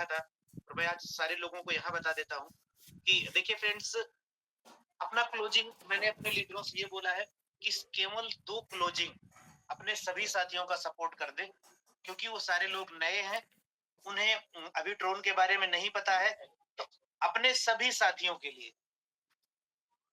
लिखा था और मैं आज सारे लोगों को यहाँ बता देता हूँ कि देखिए फ्रेंड्स, अपना क्लोजिंग मैंने अपने लीडरों से ये बोला है कि केवल 2 क्लोजिंग अपने सभी साथियों का सपोर्ट कर दें, क्योंकि वो सारे लोग नए हैं, उन्हें अभी ड्रोन के बारे में नहीं पता है। तो अपने सभी साथियों के लिए,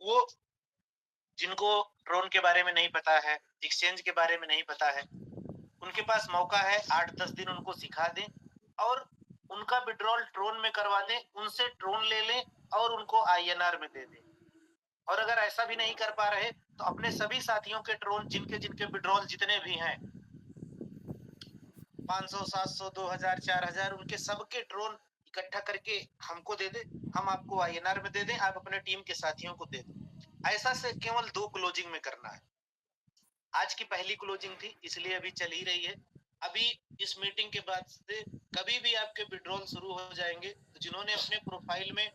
वो जिनको ड्रोन के बारे में नहीं पता है, एक्सचेंज के बारे में नहीं पता है, उनके पास मौका है 8-10 दिन उनको सिखा दें और उनका विड्रॉल ड्रोन में करवा दें, उनसे ड्रोन ले लें और उनको आईएनआर में दे दें। और अगर ऐसा भी नहीं कर पा रहे तो अपने सभी साथियों के ड्रोन जिनके जिनके विड्रॉल जितने भी हैं, 500, 700, 2000, 4000, उनके सबके ड्रोन इकट्ठा करके हमको दे दे, हम आपको आईएनआर में दे दें, आप अपने टीम के साथियों को दे दो। ऐसा से केवल 2 क्लोजिंग में करना है। आज की पहली क्लोजिंग थी, इसलिए अभी चल ही रही है। अभी इस मीटिंग के बाद से कभी भी आपके विड्रॉल शुरू हो जाएंगे, तो जिन्होंने अपने प्रोफाइल में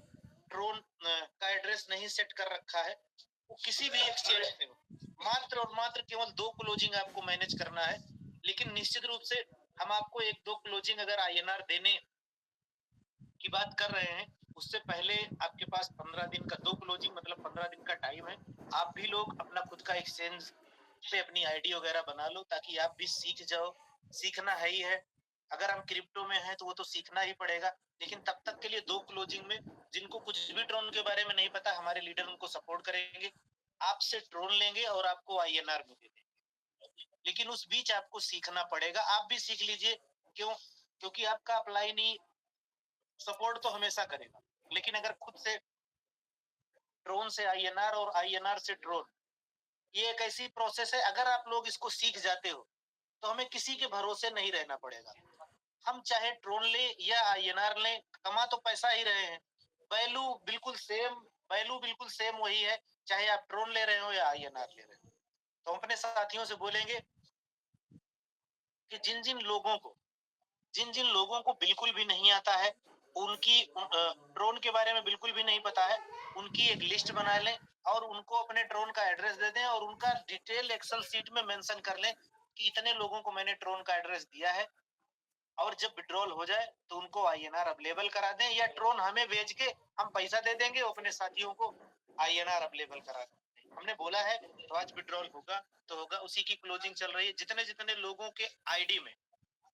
ड्रोन का एड्रेस नहीं सेट कर रखा है, वो किसी भी एक्सचेंज में हो, मात्र और मात्र केवल 2 क्लोजिंग आपको मैनेज करना है। लेकिन निश्चित रूप से हम आपको 1-2 क्लोजिंग अगर आईएनआर देने की बात कर रहे हैं, उससे पहले आपके पास 15 दिन का 2 क्लोजिंग मतलब 15 दिन का टाइम है। आप भी लोग अपना खुद का एक्सचेंज पे अपनी आईडी वगैरह बना लो, ताकि आप भी सीख जाओ। सीखना है ही है। अगर हम क्रिप्टो में हैं तो वो तो सीखना ही पड़ेगा, लेकिन तब तक के लिए 2 क्लोजिंग में जिनको कुछ भी ड्रोन के बारे में नहीं पता, हमारे लीडर उनको सपोर्ट करेंगे, आपसे ड्रोन लेंगे और आपको आईएनआर में दे देंगे। लेकिन उस बीच आपको सीखना पड़ेगा। आप भी सीख लीजिए। क्यों? क्योंकि आपका अप्लाई नहीं सपोर्ट तो हमेशा करेगा, लेकिन अगर खुद से ड्रोन से आईएनआर और आईएनआर से ड्रोन, ये एक ऐसी प्रोसेस है, अगर आप लोग इसको सीख जाते हो तो हमें किसी के भरोसे नहीं रहना पड़ेगा। हम चाहे ड्रोन ले या आईएनआर ले, कमा तो पैसा ही रहे हैं। वैल्यू बिल्कुल सेम, वैल्यू बिल्कुल सेम वही है, चाहे आप ड्रोन ले रहे हो या आईएनआर ले रहे हो। तो हम अपने साथियों से बोलेंगे कि जिन जिन लोगों को बिल्कुल भी नहीं आता है, उनकी ड्रोन के बारे में बिल्कुल भी नहीं पता है, उनकी एक लिस्ट बना लें और उनको अपने ड्रोन का एड्रेस दे दें और उनका डिटेल एक्सेल शीट में मेंशन कर लें कि इतने लोगों को मैंने ड्रोन का एड्रेस दिया है। और जब विड्रॉल हो जाए तो उनको आईएनआर अवेलेबल करा दें, या ड्रोन हमें भेज के हम पैसा दे देंगे, अपने साथियों को आईएनआर अवेलेबल करा दें। हमने बोला है तो आज विड्रॉल होगा तो होगा। उसी की क्लोजिंग चल रही है। जितने जितने लोगों के आईडी में,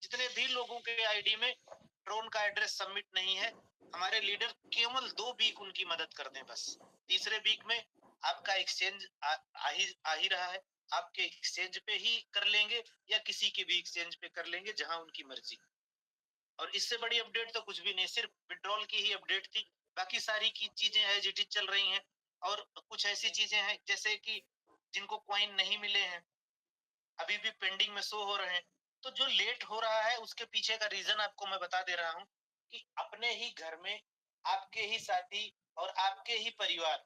जितने भी लोगों के आईडी में ड्रोन का एड्रेस सबमिट नहीं है, हमारे लीडर केवल 2 वीक उनकी मदद कर दें बस। तीसरे वीक में आपका एक्सचेंज आ ही रहा है, आपके एक्सचेंज पे ही कर लेंगे या किसी के भी एक्सचेंज पे कर लेंगे, जहां उनकी मर्जी। और इससे बड़ी अपडेट तो कुछ भी नहीं, सिर्फ विड्रॉल की ही अपडेट थी। बाकी सारी की चीजें एज इट इज चल रही हैं। और कुछ ऐसी चीजें हैं जैसे कि जिनको कॉइन नहीं मिले हैं, अभी भी पेंडिंग में शो हो रहे हैं। तो जो लेट हो रहा है उसके पीछे का रीजन आपको मैं बता दे रहा हूँ कि अपने ही घर में, आपके ही साथी और आपके ही परिवार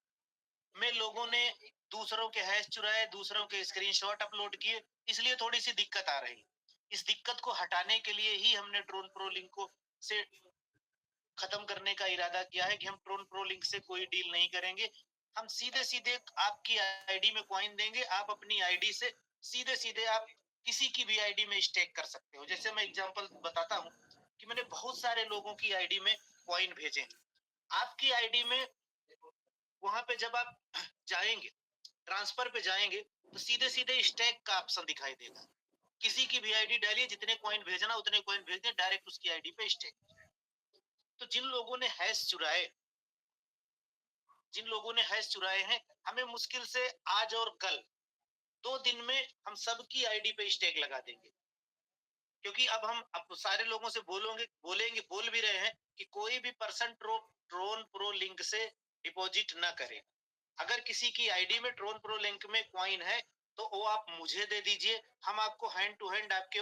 में लोगों ने दूसरों के हैश चुराए, दूसरों के स्क्रीनशॉट अपलोड किए, इसलिए थोड़ी सी दिक्कत आ रही है। इस दिक्कत को हटाने के लिए ही हमने ड्रोन प्रो लिंक को से खत्म करने का इरादा किया है कि हम ड्रोन प्रो लिंक से कोई डील नहीं करेंगे। हम सीधे सीधे आपकी आईडी में कॉइन देंगे, आप अपनी आईडी से सीधे सीधे आप किसी की भी आईडी में स्टेक कर सकते हो। जैसे मैं एग्जांपल बताता हूँ कि मैंने बहुत सारे लोगों की आईडी में कॉइन भेजे। आपकी आईडी में वहां पे जब आप जाएंगे, ट्रांसफर पे जाएंगे, तो सीधे सीधे स्टैक का ऑप्शन दिखाई देगा। किसी की भी आईडी डालिए, जितने कॉइन भेजना उतने कॉइन भेज दें, डायरेक्ट उसकी आईडी पे स्टैक। तो जिन लोगों ने हैश चुराए हैं, हमें मुश्किल से आज और कल 2 दिन में हम सबकी आईडी पे स्टैक लगा देंगे। क्योंकि अब सारे लोगों से बोल भी रहे हैं कि कोई भी पर्सन ड्रोन प्रो लिंक से डिपॉजिट ना करे। अगर किसी की आईडी में ड्रोन प्रो लिंक में कॉइन है तो वो आप मुझे दे दीजिए, हम आपको हैंड टू हैंड आपके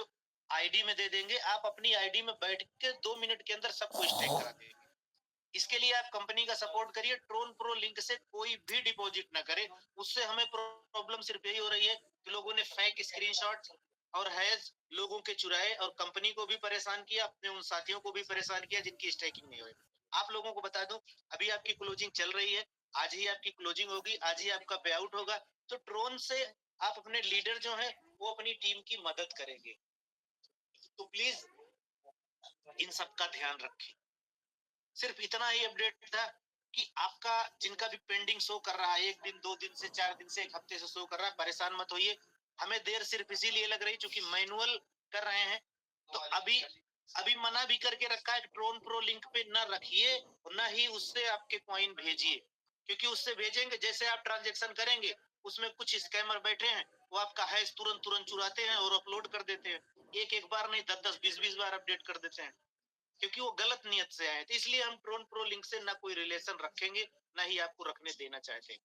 आईडी में दे देंगे। आप अपनी आईडी में बैठ के 2 मिनट के अंदर सबको स्टेक करा देंगे। इसके लिए आप कंपनी का सपोर्ट करिए। ड्रोन प्रो लिंक से कोई भी डिपॉजिट ना करे। उससे हमें प्रॉब्लम सिर्फ यही हो रही है कि लोगों ने फेक स्क्रीनशॉट और हैज लोगों के चुराए और कंपनी को भी परेशान किया, अपने उन साथियों को भी परेशान किया जिनकी स्टेकिंग नहीं हुई। आप लोगों को बता दूं, अभी आपकी क्लोजिंग चल रही है, आज ही आपकी क्लोजिंग होगी, आज ही आपका पे आउट होगा। तो ड्रोन से आप अपने लीडर जो है वो अपनी टीम की मदद करेंगे। तो प्लीज इन सब का ध्यान रखें। सिर्फ इतना ही अपडेट था कि आपका जिनका भी पेंडिंग शो कर रहा है 1 दिन 2 दिन से 4 दिन से 1 हफ्ते से शो कर रहा है, परेशान मत होइए। हमें देर सिर्फ इसीलिए लग रही क्योंकि मैनुअल कर रहे हैं। तो अभी अभी मना भी करके रखा है कि ट्रोन प्रो लिंक पे न रखिए, न ही उससे आपके कॉइन भेजिए, क्योंकि उससे भेजेंगे जैसे आप ट्रांजैक्शन करेंगे उसमें कुछ स्कैमर बैठे हैं, वो आपका हैश तुरंत तुरंत चुराते हैं और अपलोड कर देते हैं। एक बार नहीं 10 20 बार अपडेट कर देते हैं, क्योंकि वो गलत नियत से आए। तो इसलिए हम ट्रोन प्रो लिंक से ना कोई रिलेशन रखेंगे, ना ही आपको रखने देना चाहते हैं।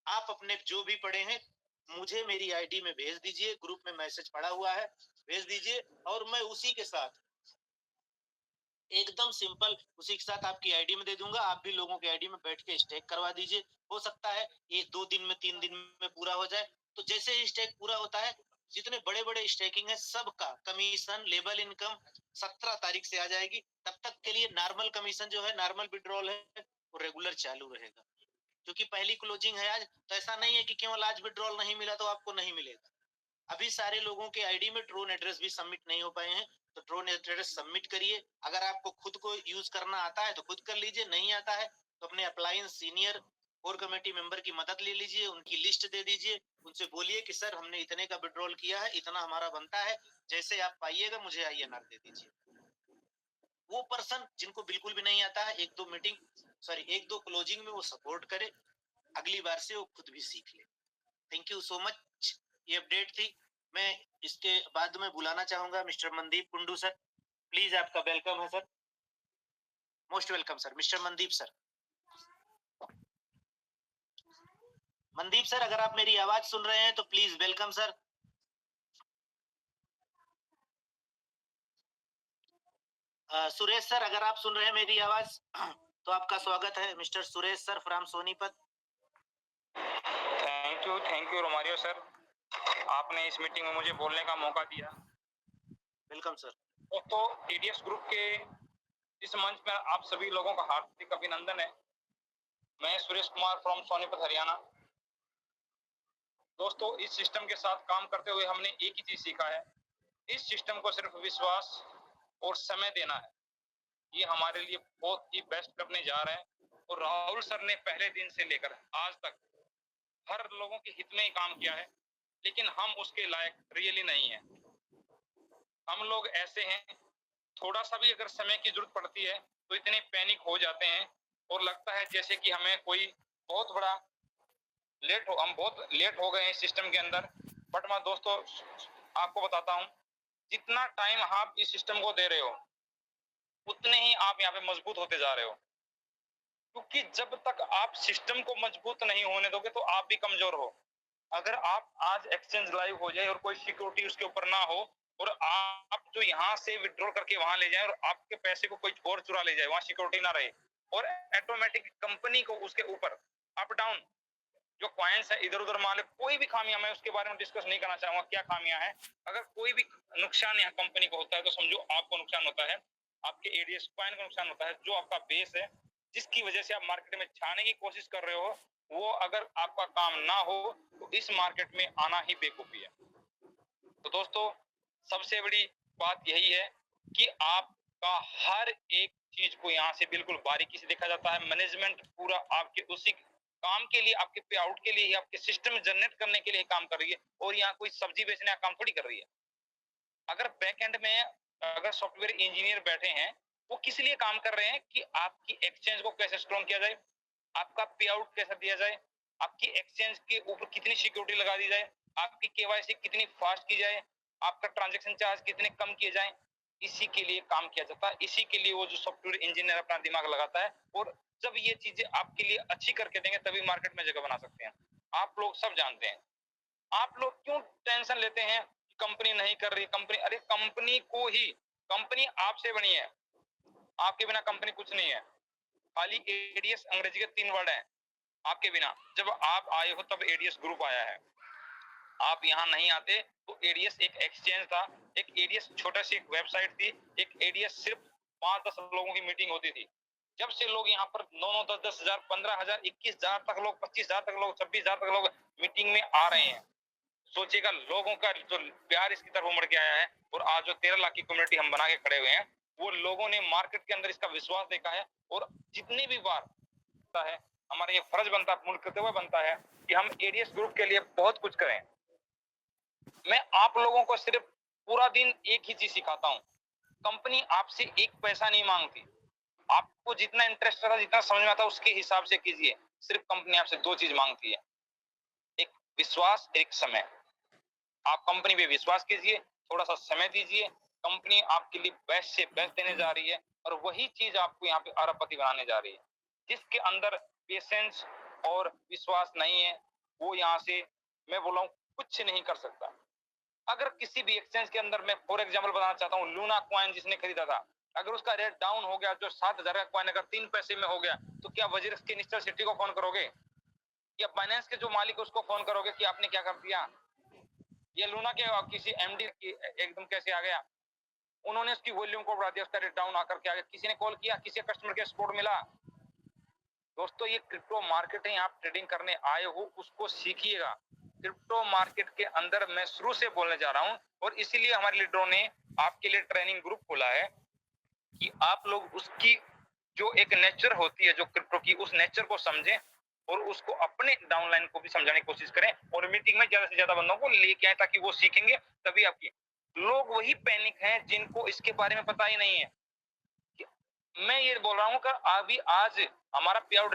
आप अपने जो भी पढ़े हैं मुझे मेरी आईडी में भेज दीजिए, ग्रुप में मैसेज पड़ा हुआ है, भेज दीजिए और मैं उसी के साथ एकदम सिंपल उसी के साथ आपकी आईडी में दे दूंगा। आप भी लोगों की आईडी में बैठ के स्टेक करवा दीजिए। हो सकता है ये 2 दिन में 3 दिन में पूरा हो जाए। तो जैसे ही स्टेक पूरा होता है, जितने बड़े बड़े स्टेकिंग है सबका कमीशन लेबल इनकम 17 तारीख से आ जाएगी। तब तक के लिए नॉर्मल कमीशन जो है, नॉर्मल विड्रॉल है, वो रेगुलर चालू रहेगा। क्योंकि पहली क्लोजिंग है आज, तो ऐसा नहीं है कि केवल आज विड्रॉल नहीं मिला तो आपको नहीं मिलेगा। अभी सारे लोगों के आईडी में ट्रोन एड्रेस भी सबमिट नहीं हो पाए हैं, तो ट्रोन एड्रेस सबमिट करिए। अगर आपको खुद को यूज करना आता है तो खुद कर लीजिए, नहीं आता है तो अपने appliance senior core committee member की मदद ले लीजिए, उनकी लिस्ट दे दीजिए, उनसे बोलिए कि सर हमने इतने का विड्रॉल किया है, इतना हमारा बनता है, जैसे आप पाइएगा मुझे आईएनआर दे दीजिए। वो पर्सन जिनको बिल्कुल भी नहीं आता है, एक दो क्लोजिंग में वो सपोर्ट करे, अगली बार से वो खुद भी सीख ले। Thank you so much. ये अपडेट थी। मैं इसके बाद में बुलाना चाहूंगा mister Mandeep Kundu sir. Please आपका वेलकम है sir, most welcome sir, mister Mandeep sir. Mandeep sir अगर आप मेरी आवाज सुन रहे हैं तो please welcome sir. Suresh sir अगर आप सुन रहे हैं मेरी आवाज तो आपका स्वागत है, mister Suresh sir from Sonipat. Thank you Romario sir, आपने इस मीटिंग में मुझे बोलने का मौका दिया। Welcome sir. दोस्तों, एडीएस ग्रुप के इस मंच पर आप सभी लोगों का हार्दिक अभिनंदन है। मैं सुरेश कुमार फ्रॉम सोनीपत हरियाणा। दोस्तों, इस सिस्टम के साथ काम करते हुए हमने एक ही चीज सीखा है, इस सिस्टम को सिर्फ विश्वास और समय देना है। ये हमारे लिए बहुत ही बेस्ट करने जा रहे हैं और राहुल सर ने पहले दिन से लेकर आज तक हर लोगों के हित में ही काम किया है, लेकिन हम उसके लायक रियली नहीं है। हम लोग ऐसे हैं, थोड़ा सा भी अगर समय की जरूरत पड़ती है तो इतने पैनिक हो जाते हैं और लगता है जैसे कि हमें कोई बहुत बड़ा हम बहुत लेट हो गए हैं इस सिस्टम के अंदर। बट मैं दोस्तों आपको बताता हूं, जितना टाइम आप इस सिस्टम को दे रहे हो उतने ही आप यहाँ पे मजबूत होते जा रहे हो, क्योंकि जब तक आप सिस्टम को मजबूत नहीं होने दोगे तो आप भी कमजोर हो। अगर आप आज एक्सचेंज लाइव हो जाए और कोई सिक्योरिटी उसके ऊपर ना हो और आप जो यहाँ से विड्रॉ करके वहां ले जाए और आपके पैसे को कोई और चुरा ले जाए, वहां सिक्योरिटी ना रहे और ऑटोमेटिक कंपनी को उसके ऊपर अप डाउन जो कॉइन्स है इधर उधर मान कोई भी खामियां, मैं उसके बारे में डिस्कस नहीं करना चाहूंगा क्या खामियां है। अगर कोई भी नुकसान यहाँ कंपनी को होता है तो समझो आपको नुकसान होता है, आपके एडीएस कॉइन को नुकसान होता है, जो आपका बेस है जिसकी वजह से आप मार्केट में छाने की कोशिश कर रहे हो, वो अगर आपका काम ना हो तो इस मार्केट में आना ही बेवकूफी है। तो दोस्तों, सबसे बड़ी बात यही है कि आपका हर एक चीज को यहाँ से बिल्कुल बारीकी से देखा जाता है। मैनेजमेंट पूरा आपके उसी काम के लिए, आपके पे आउट के लिए ही, आपके सिस्टम जनरेट करने के लिए काम कर रही है और यहाँ कोई सब्जी बेचने का काम थोड़ी कर रही है। अगर बैक एंड में अगर सॉफ्टवेयर इंजीनियर बैठे हैं, वो किस लिए काम कर रहे हैं कि आपकी एक्सचेंज को कैसे स्ट्रॉन्ग किया जाए, आपका पे आउट कैसे दिया जाए, आपकी एक्सचेंज के ऊपर कितनी सिक्योरिटी लगा दी जाए, आपकी केवाईसी कितनी फास्ट की जाए, आपका ट्रांजैक्शन चार्ज कितने कम किए जाए, इसी के लिए काम किया जाता है। इसी के लिए वो जो सॉफ्टवेयर इंजीनियर अपना दिमाग लगाता है और जब ये चीजें आपके लिए अच्छी करके देंगे तभी मार्केट में जगह बना सकते हैं। आप लोग सब जानते हैं। आप लोग क्यों टेंशन लेते हैं कंपनी नहीं कर रही, कंपनी, अरे कंपनी को ही, कंपनी आपसे बनी है, आपके बिना कंपनी कुछ नहीं है। खाली एडीएस अंग्रेजी के 3 वर्ड हैं, आपके बिना। जब आप आए हो तब एडीएस ग्रुप आया है, आप यहाँ नहीं आते तो एडीएस एक एक्सचेंज था, एक एडीएस छोटा सी एक वेबसाइट थी, एक एडीएस सिर्फ 5-10 लोगों की मीटिंग होती थी। जब से लोग यहाँ पर 9-9, 10-10 हजार, 15,000, 21,000 तक लोग, 25,000 तक लोग, 26,000 तक लोग मीटिंग में आ रहे हैं, सोचिएगा लोगों का जो प्यार इसकी तरफ उमड़ के आया है। और आज जो 13 लाख की कम्युनिटी हम बना के खड़े हुए हैं, वो लोगों ने मार्केट के अंदर इसका विश्वास देखा है, और जितनी भी बार है हमारा ये फर्ज बनता है, पूर्ण करते हुए बनता है कि हम एडीएस ग्रुप के लिए बहुत कुछ करें। मैं आप लोगों को सिर्फ पूरा दिन एक ही चीज सिखाता हूँ, कंपनी आपसे एक पैसा नहीं मांगती, आपको जितना इंटरेस्ट आता, जितना समझ में आता उसके हिसाब से कीजिए। सिर्फ कंपनी आपसे दो चीज मांगती है, एक विश्वास, एक समय। आप कंपनी पे विश्वास कीजिए, थोड़ा सा समय दीजिए, कंपनी आपके लिए बेस्ट से बेस्ट देने जा रही है, और वही चीज आपको यहाँ पे अरबपति बनाने जा रही है। जिसके अंदर पेशेंस और विश्वास नहीं है, वो यहाँ से, मैं बोल रहा हूँ, कुछ नहीं कर सकता। अगर किसी भी एक्सचेंज के अंदर, मैं फॉर एग्जाम्पल बताना चाहता हूँ, लूना कॉइन जिसने खरीदा था, अगर उसका रेट डाउन हो गया, जो 7,000 का कॉइन अगर 3 पैसे में हो गया, तो क्या वजीर के निश्चल सिटी को फोन करोगे, या बाइनेंस के जो मालिक उसको फोन करोगे कि आपने क्या कर दिया? ये लूना के किसी एमडी की एकदम कैसे आ गया, उन्होंने उसकी वॉल्यूम को बढ़ा दिया, उसका रेट डाउन आकर के आ गया, किसी ने कॉल किया, किसी कस्टमर के सपोर्ट मिला? दोस्तों, ये क्रिप्टो मार्केट है, आप ट्रेडिंग करने आए हो, उसको सीखिएगा। क्रिप्टो मार्केट के अंदर मैं शुरू से बोलने जा रहा हूँ, और इसीलिए हमारे लीडरों ने आपके लिए ट्रेनिंग ग्रुप खोला है कि आप लोग उसकी जो एक नेचर होती है, जो क्रिप्टो की, उस नेचर को समझें और उसको अपने डाउनलाइन को भी समझाने की कोशिश करें, और मीटिंग में ज्यादा से ज्यादा बंदों को लेके आए, ताकि वो सीखेंगे तभी आपकी। लोग वही पैनिक हैं जिनको इसके बारे में पता ही नहीं है। मैं ये बोल रहा हूँ कि अभी आज हमारा पे आउट